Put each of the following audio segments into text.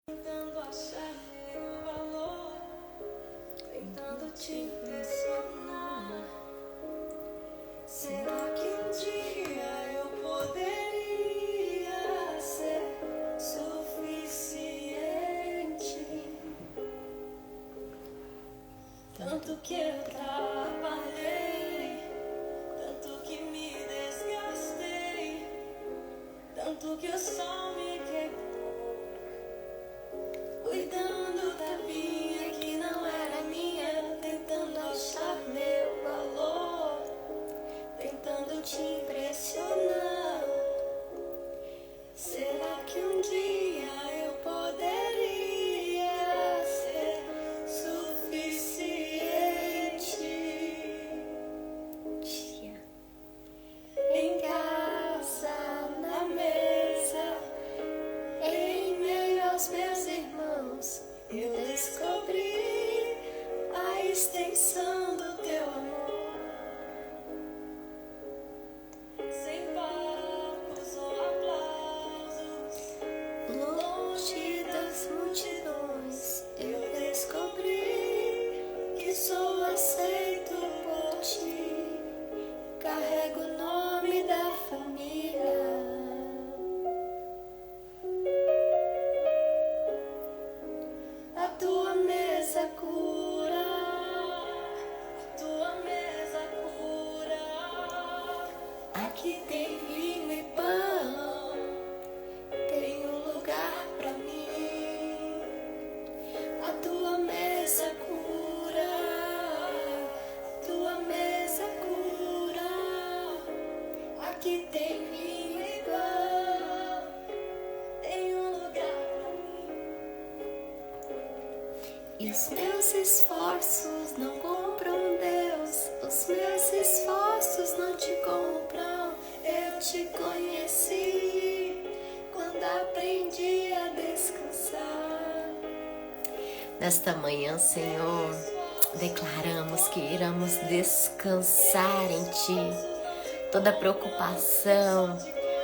Tentando achar meu valor, tentando te impressionar. Será que um dia eu poderia ser suficiente? Tanto que eu trabalhei, tanto que me desgastei, tanto que eu só me quebrei. Cuidando da minha que não era minha, tentando achar meu valor, tentando te impressionar. Será que um dia eu poderia ser suficiente? Em casa, na mesa, em meio aos meus irmãos, eu descobri a extensão do teu amor. Sem palcos ou aplausos, longe das multidões, eu descobri que sou aceito por ti. Carrego o nome da família. A tua mesa cura, a tua mesa cura. Aqui tem vinho e pão, tem um lugar pra mim. A tua mesa cura, a tua mesa cura. Aqui tem vinho e pão, tem um lugar pra mim. E os meus esforços não compram Deus, os meus esforços não te compram. Eu te conheci quando aprendi a descansar. Nesta manhã, Senhor, declaramos que iremos descansar em Ti. Toda preocupação,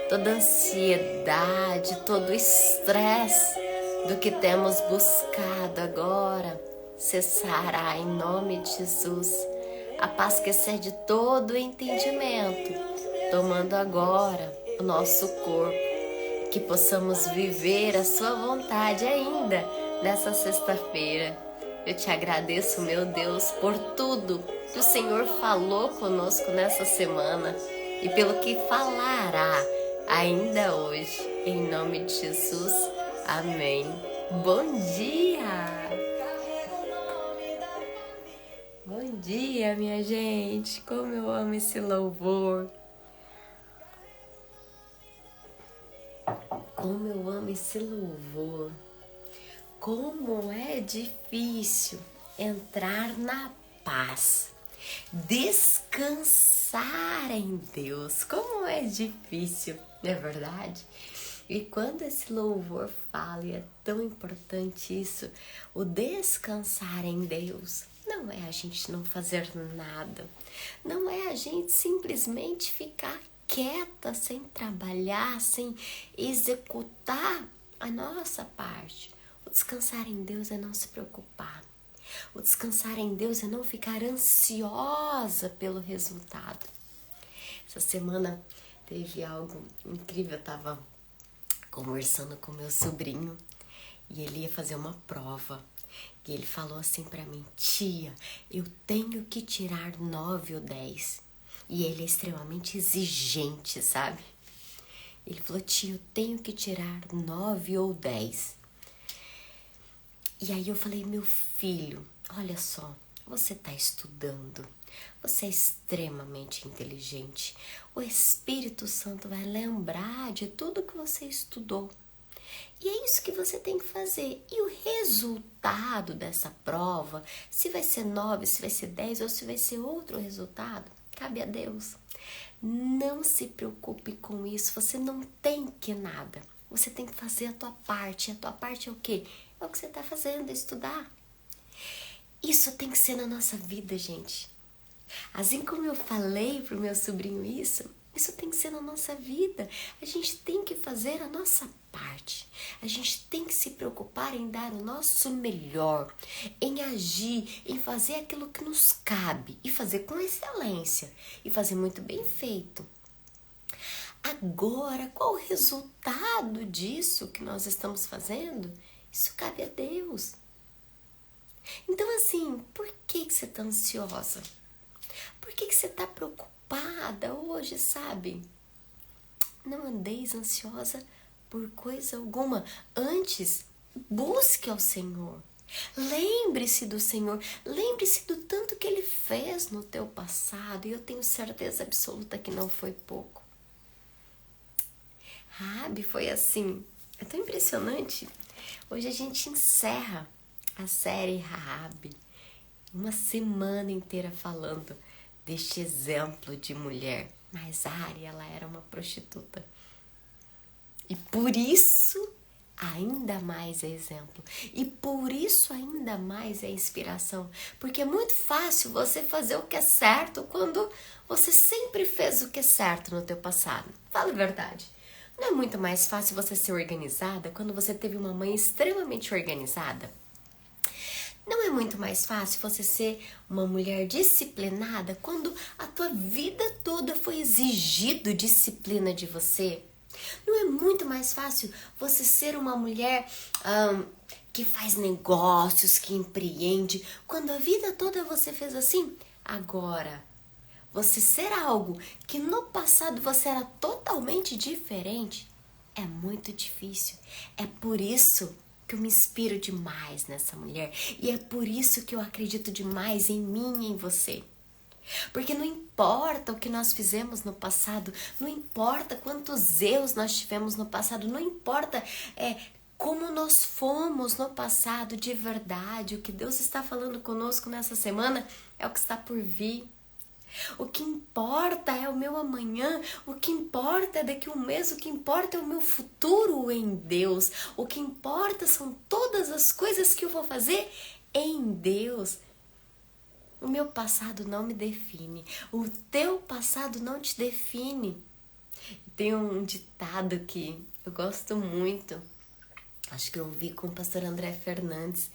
toda ansiedade, todo estresse do que temos buscado agora cessará em nome de Jesus. A paz que excede todo o entendimento, tomando agora o nosso corpo, que possamos viver a sua vontade ainda nessa sexta-feira. Eu te agradeço, meu Deus, por tudo que o Senhor falou conosco nessa semana e pelo que falará ainda hoje. Em nome de Jesus, amém. Bom dia! Bom dia, minha gente! Como eu amo esse louvor! Como eu amo esse louvor! Como é difícil entrar na paz, descansar em Deus. Como é difícil, não é verdade? E quando esse louvor fala, e é tão importante isso, o descansar em Deus, não é a gente não fazer nada, não é a gente simplesmente ficar quieta, sem trabalhar, sem executar a nossa parte. O descansar em Deus é não se preocupar. O descansar em Deus é não ficar ansiosa pelo resultado. Essa semana teve algo incrível. Eu estava conversando com meu sobrinho e ele ia fazer uma prova. E ele falou assim para mim: tia, eu tenho que tirar 9 ou 10. E ele é extremamente exigente, sabe? Ele falou: tia, eu tenho que tirar 9 ou 10. E aí eu falei: meu filho, olha só, você está estudando, você é extremamente inteligente. O Espírito Santo vai lembrar de tudo que você estudou. E é isso que você tem que fazer. E o resultado dessa prova, se vai ser 9, se vai ser 10 ou se vai ser outro resultado, cabe a Deus. Não se preocupe com isso, você não tem que nada. Você tem que fazer a tua parte. A tua parte é o quê? É o que você está fazendo, é estudar. Isso tem que ser na nossa vida, gente. Assim como eu falei pro meu sobrinho isso, Isso tem que ser na nossa vida. A gente tem que fazer a nossa parte. A gente tem que se preocupar em dar o nosso melhor, em agir, em fazer aquilo que nos cabe e fazer com excelência e fazer muito bem feito. Agora, qual o resultado disso que nós estamos fazendo? Isso cabe a Deus. Então, assim, por que você está ansiosa? Por que você está preocupada hoje, sabe? Não andeis ansiosa por coisa alguma. Antes, busque ao Senhor. Lembre-se do Senhor. Lembre-se do tanto que Ele fez no teu passado. E eu tenho certeza absoluta que não foi pouco. Raabe foi assim. É tão impressionante. Hoje a gente encerra a série Raabe. Uma semana inteira falando deste exemplo de mulher. Mas Ari, ela era uma prostituta. E por isso, ainda mais é exemplo. E por isso, ainda mais é inspiração. Porque é muito fácil você fazer o que é certo quando você sempre fez o que é certo no teu passado. Fala a verdade. Não é muito mais fácil você ser organizada quando você teve uma mãe extremamente organizada? Não é muito mais fácil você ser uma mulher disciplinada quando a tua vida toda foi exigido disciplina de você? Não é muito mais fácil você ser uma mulher que faz negócios, que empreende, quando a vida toda você fez assim? Agora, você ser algo que no passado você era totalmente diferente é muito difícil. É por isso que eu me inspiro demais nessa mulher. E é por isso que eu acredito demais em mim e em você. Porque não importa o que nós fizemos no passado, não importa quantos erros nós tivemos no passado, não importa como nós fomos no passado de verdade. O que Deus está falando conosco nessa semana é o que está por vir. O que importa é o meu amanhã, o que importa é daqui a um mês, o que importa é o meu futuro em Deus. O que importa são todas as coisas que eu vou fazer em Deus. O meu passado não me define, o teu passado não te define. Tem um ditado que eu gosto muito, acho que eu ouvi com o pastor André Fernandes,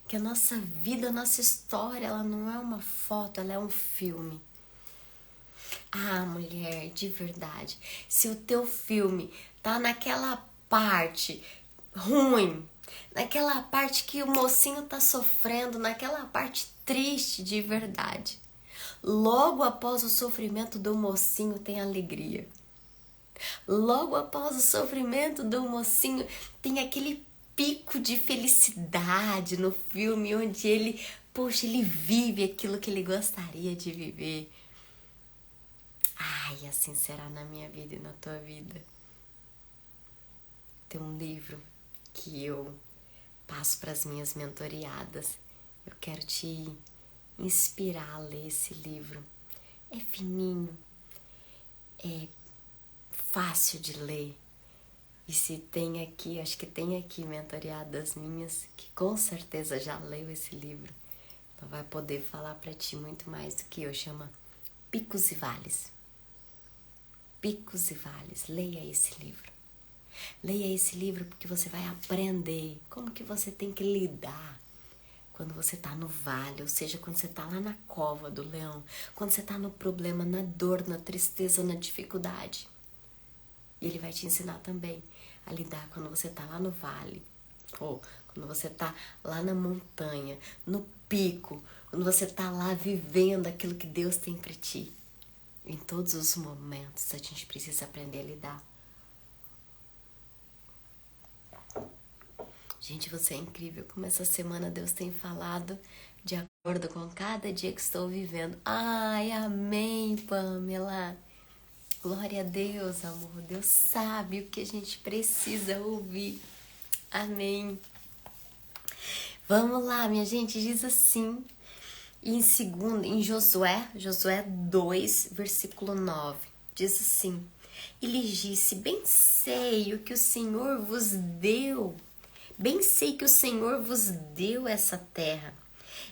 que a nossa vida, a nossa história, ela não é uma foto, ela é um filme. Ah, mulher, de verdade, se o teu filme tá naquela parte ruim, naquela parte que o mocinho tá sofrendo, naquela parte triste de verdade, logo após o sofrimento do mocinho tem alegria. Logo após o sofrimento do mocinho tem aquele pico de felicidade no filme, onde ele vive aquilo que ele gostaria de viver. Ai, assim será na minha vida e na tua vida. Tem um livro que eu passo para as minhas mentoriadas. Eu quero te inspirar a ler esse livro. É fininho, é fácil de ler. E se tem aqui, acho que tem aqui mentoriadas minhas que com certeza já leu esse livro. Então vai poder falar para ti muito mais do que eu. Chama Picos e Vales. Picos e Vales. Leia esse livro. Leia esse livro porque você vai aprender como que você tem que lidar quando você tá no vale, ou seja, quando você tá lá na cova do leão, quando você tá no problema, na dor, na tristeza, na dificuldade. E ele vai te ensinar também a lidar quando você tá lá no vale, ou quando você tá lá na montanha, no pico, quando você tá lá vivendo aquilo que Deus tem pra ti. Em todos os momentos a gente precisa aprender a lidar. Gente, você é incrível como essa semana Deus tem falado de acordo com cada dia que estou vivendo. Ai, amém, Pamela. Glória a Deus, amor. Deus sabe o que a gente precisa ouvir. Amém. Vamos lá, minha gente. Diz assim, em Josué 2, versículo 9. Diz assim: E lhes disse, bem sei que o Senhor vos deu essa terra,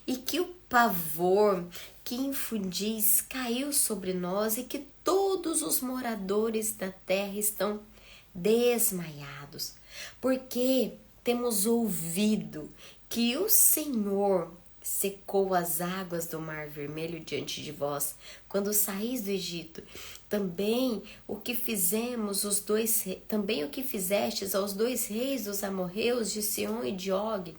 e que o pavor que infundis caiu sobre nós, e que todo todos os moradores da terra estão desmaiados, porque temos ouvido que o Senhor secou as águas do Mar Vermelho diante de vós, quando saís do Egito. Também o que fizestes aos 2 reis dos amorreus de Sião e de Og,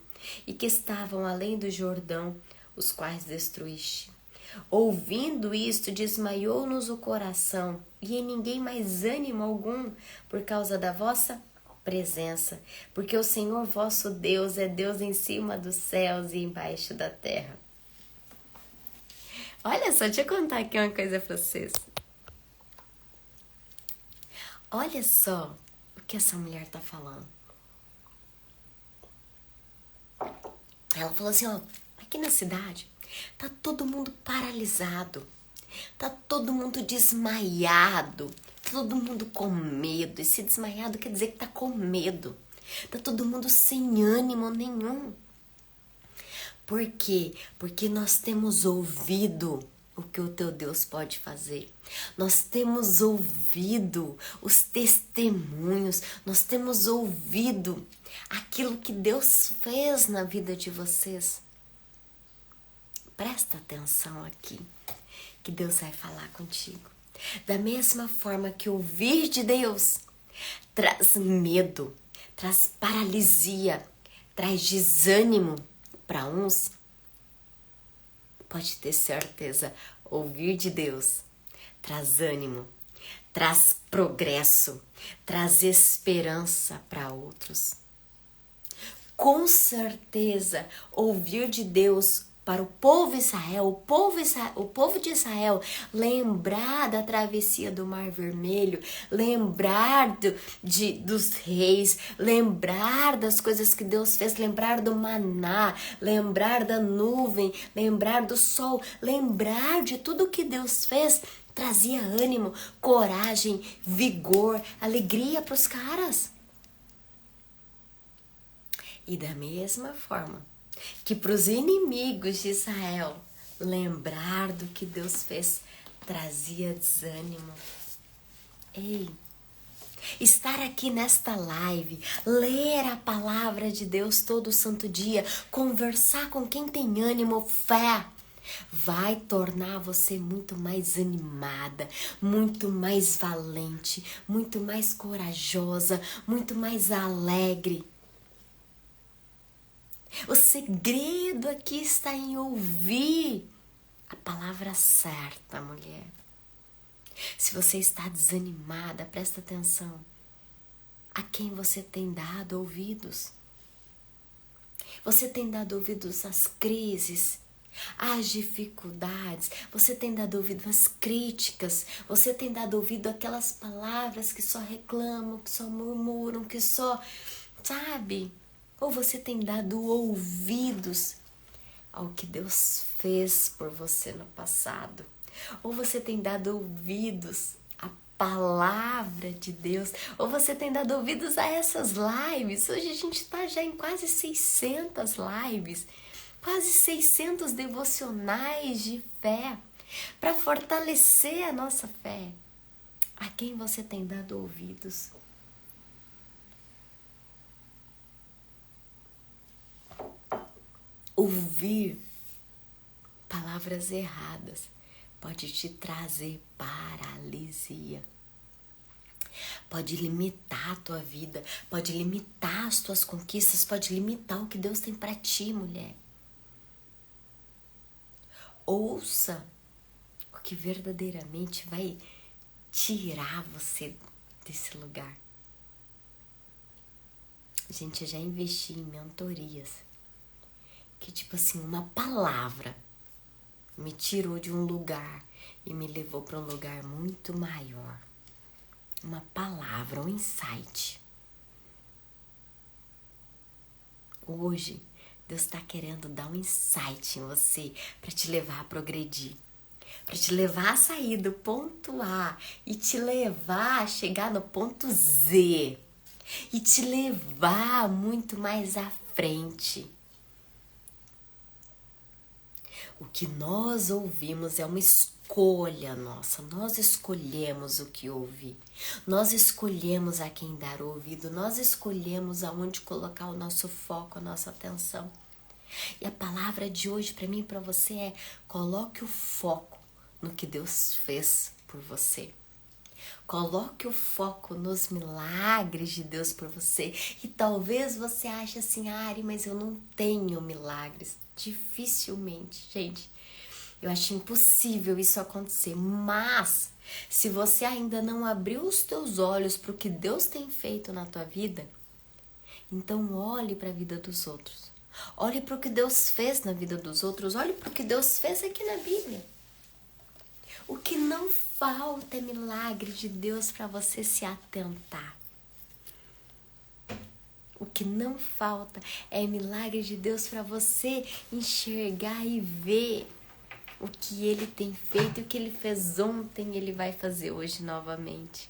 e que estavam além do Jordão, os quais destruíste. Ouvindo isto, desmaiou-nos o coração, e em ninguém mais ânimo algum, por causa da vossa presença, porque o Senhor vosso Deus é Deus em cima dos céus e embaixo da terra. Olha só, deixa eu contar aqui uma coisa pra vocês. Olha só o que essa mulher tá falando. Ela falou assim, ó, aqui na cidade tá todo mundo paralisado, tá todo mundo desmaiado, todo mundo com medo. Esse desmaiado quer dizer que tá com medo. Tá todo mundo sem ânimo nenhum. Por quê? Porque nós temos ouvido o que o teu Deus pode fazer. Nós temos ouvido os testemunhos, nós temos ouvido aquilo que Deus fez na vida de vocês. Presta atenção aqui, que Deus vai falar contigo. Da mesma forma que ouvir de Deus traz medo, traz paralisia, traz desânimo para uns, pode ter certeza, ouvir de Deus traz ânimo, traz progresso, traz esperança para outros. Com certeza, ouvir de Deus para o povo Israel, o povo de Israel, lembrar da travessia do Mar Vermelho, lembrar dos reis, lembrar das coisas que Deus fez, lembrar do maná, lembrar da nuvem, lembrar do sol, lembrar de tudo que Deus fez, trazia ânimo, coragem, vigor, alegria para os caras. E da mesma forma que para os inimigos de Israel, lembrar do que Deus fez trazia desânimo. Ei, estar aqui nesta live, ler a palavra de Deus todo santo dia, conversar com quem tem ânimo, fé, vai tornar você muito mais animada, muito mais valente, muito mais corajosa, muito mais alegre. O segredo aqui está em ouvir a palavra certa, mulher. Se você está desanimada, presta atenção. A quem você tem dado ouvidos? Você tem dado ouvidos às crises, às dificuldades? Você tem dado ouvido às críticas? Você tem dado ouvido àquelas palavras que só reclamam, que só murmuram, que só, sabe? Ou você tem dado ouvidos ao que Deus fez por você no passado? Ou você tem dado ouvidos à palavra de Deus? Ou você tem dado ouvidos a essas lives? Hoje a gente está já em quase 600 lives, quase 600 devocionais de fé, para fortalecer a nossa fé. A quem você tem dado ouvidos? Ouvir palavras erradas pode te trazer paralisia, pode limitar a tua vida, pode limitar as tuas conquistas, pode limitar o que Deus tem para ti, mulher. Ouça o que verdadeiramente vai tirar você desse lugar. Gente, eu já investi em mentorias que, tipo assim, uma palavra me tirou de um lugar e me levou para um lugar muito maior. Uma palavra, um insight. Hoje, Deus está querendo dar um insight em você para te levar a progredir, para te levar a sair do ponto A e te levar a chegar no ponto Z e te levar muito mais à frente. O que nós ouvimos é uma história escolha nossa, nós escolhemos o que ouvir, nós escolhemos a quem dar ouvido, nós escolhemos aonde colocar o nosso foco, a nossa atenção. E a palavra de hoje para mim e para você é: coloque o foco no que Deus fez por você. Coloque o foco nos milagres de Deus por você. E talvez você ache assim: Ari, mas eu não tenho milagres. Dificilmente, gente. Eu acho impossível isso acontecer. Mas, se você ainda não abriu os teus olhos para o que Deus tem feito na tua vida, então olhe para a vida dos outros. Olhe para o que Deus fez na vida dos outros. Olhe para o que Deus fez aqui na Bíblia. O que não falta é milagre de Deus para você se atentar. O que não falta é milagre de Deus para você enxergar e ver o que Ele tem feito, o que Ele fez ontem, Ele vai fazer hoje novamente.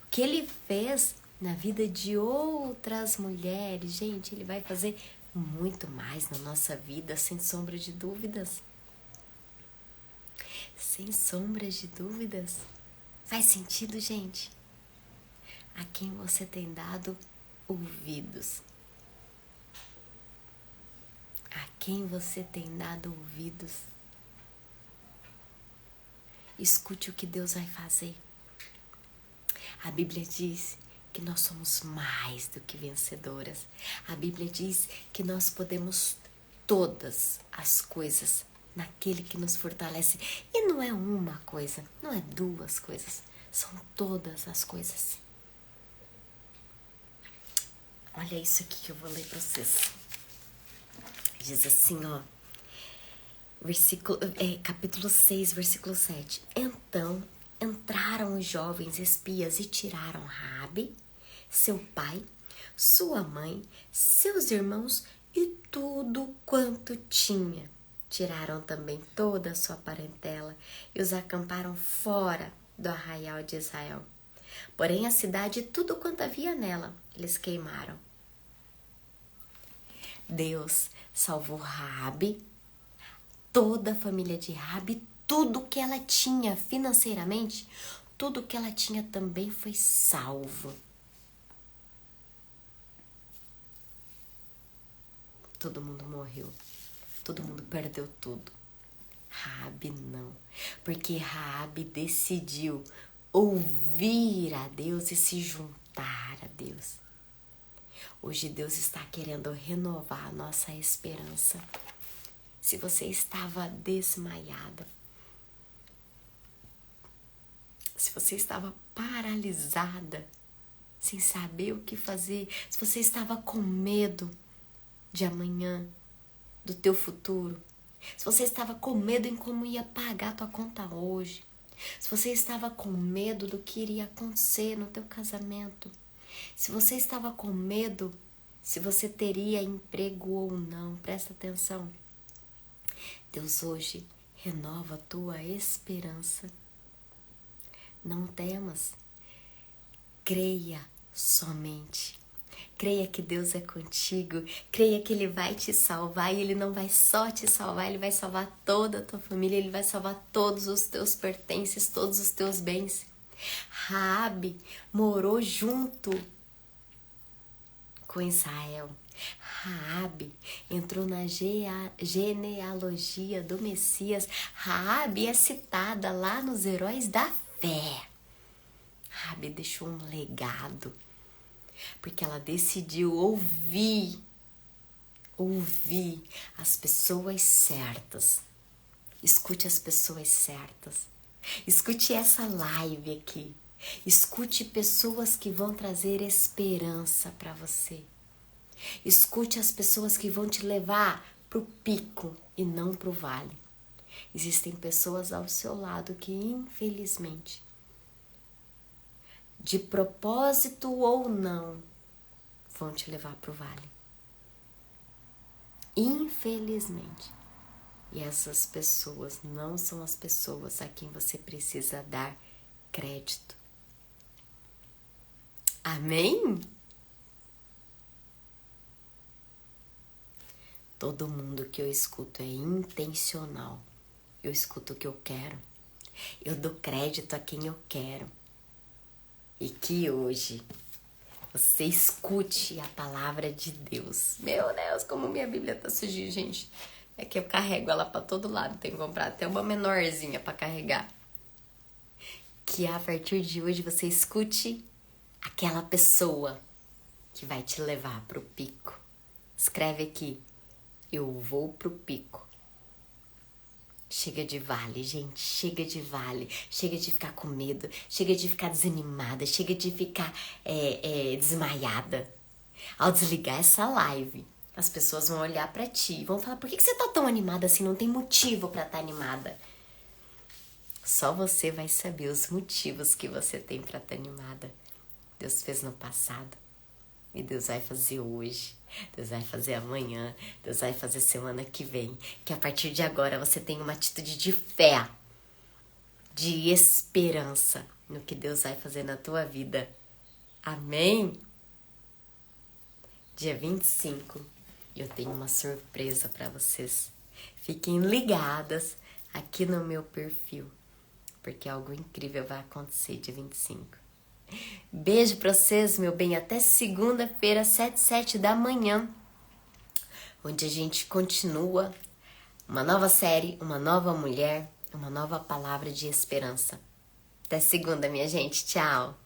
O que Ele fez na vida de outras mulheres, gente, Ele vai fazer muito mais na nossa vida, sem sombra de dúvidas. Sem sombras de dúvidas. Faz sentido, gente? A quem você tem dado ouvidos? A quem você tem dado ouvidos? Escute o que Deus vai fazer. A Bíblia diz que nós somos mais do que vencedoras. A Bíblia diz que nós podemos todas as coisas naquele que nos fortalece. E não é uma coisa, não é duas coisas, são todas as coisas. Olha isso aqui que eu vou ler para vocês. Diz assim, ó, capítulo 6, versículo 7. Então entraram os jovens espias e tiraram Raabe, seu pai, sua mãe, seus irmãos e tudo quanto tinha. Tiraram também toda a sua parentela e os acamparam fora do arraial de Israel. Porém a cidade e tudo quanto havia nela, eles queimaram. Deus salvou Raabe, toda a família de Raabe, tudo que ela tinha financeiramente, tudo que ela tinha também foi salvo. Todo mundo morreu, todo mundo perdeu tudo. Raabe não, porque Raabe decidiu ouvir a Deus e se juntar a Deus. Hoje Deus está querendo renovar a nossa esperança. Se você estava desmaiada, se você estava paralisada, sem saber o que fazer, se você estava com medo de amanhã, do teu futuro, se você estava com medo em como ia pagar a tua conta hoje, se você estava com medo do que iria acontecer no teu casamento, se você estava com medo se você teria emprego ou não, presta atenção. Deus hoje renova a tua esperança. Não temas. Creia somente. Creia que Deus é contigo. Creia que Ele vai te salvar. E Ele não vai só te salvar, Ele vai salvar toda a tua família. Ele vai salvar todos os teus pertences, todos os teus bens. Raabe morou junto com Israel. Raabe entrou na genealogia do Messias. Raabe é citada lá nos Heróis da Fé. Raabe deixou um legado, porque ela decidiu ouvir as pessoas certas. Escute as pessoas certas. Escute essa live aqui. Escute pessoas que vão trazer esperança para você. Escute as pessoas que vão te levar para o pico e não para o vale. Existem pessoas ao seu lado que, infelizmente, de propósito ou não, vão te levar para o vale. Infelizmente. E essas pessoas não são as pessoas a quem você precisa dar crédito. Amém? Todo mundo que eu escuto é intencional. eu escuto o que eu quero, eu dou crédito a quem eu quero. E que hoje você escute a palavra de Deus. Meu Deus, como minha Bíblia tá sujinha, gente. É que eu carrego ela pra todo lado, tenho que comprar até uma menorzinha pra carregar. Que a partir de hoje você escute aquela pessoa que vai te levar pro pico. Escreve aqui, eu vou pro pico. Chega de vale, gente, chega de vale. Chega de ficar com medo, chega de ficar desanimada, chega de ficar desmaiada. Ao desligar essa live, as pessoas vão olhar pra ti e vão falar, por que você tá tão animada assim? Não tem motivo pra estar animada. Só você vai saber os motivos que você tem pra estar animada. Deus fez no passado e Deus vai fazer hoje. Deus vai fazer amanhã, Deus vai fazer semana que vem. Que a partir de agora você tenha uma atitude de fé, de esperança no que Deus vai fazer na tua vida. Amém? Dia 25, eu tenho uma surpresa para vocês. Fiquem ligadas aqui no meu perfil, porque algo incrível vai acontecer dia 25. Beijo pra vocês, meu bem, até segunda-feira, 7h07 da manhã, onde a gente continua uma nova série, uma nova mulher, uma nova palavra de esperança. Até segunda, minha gente. Tchau!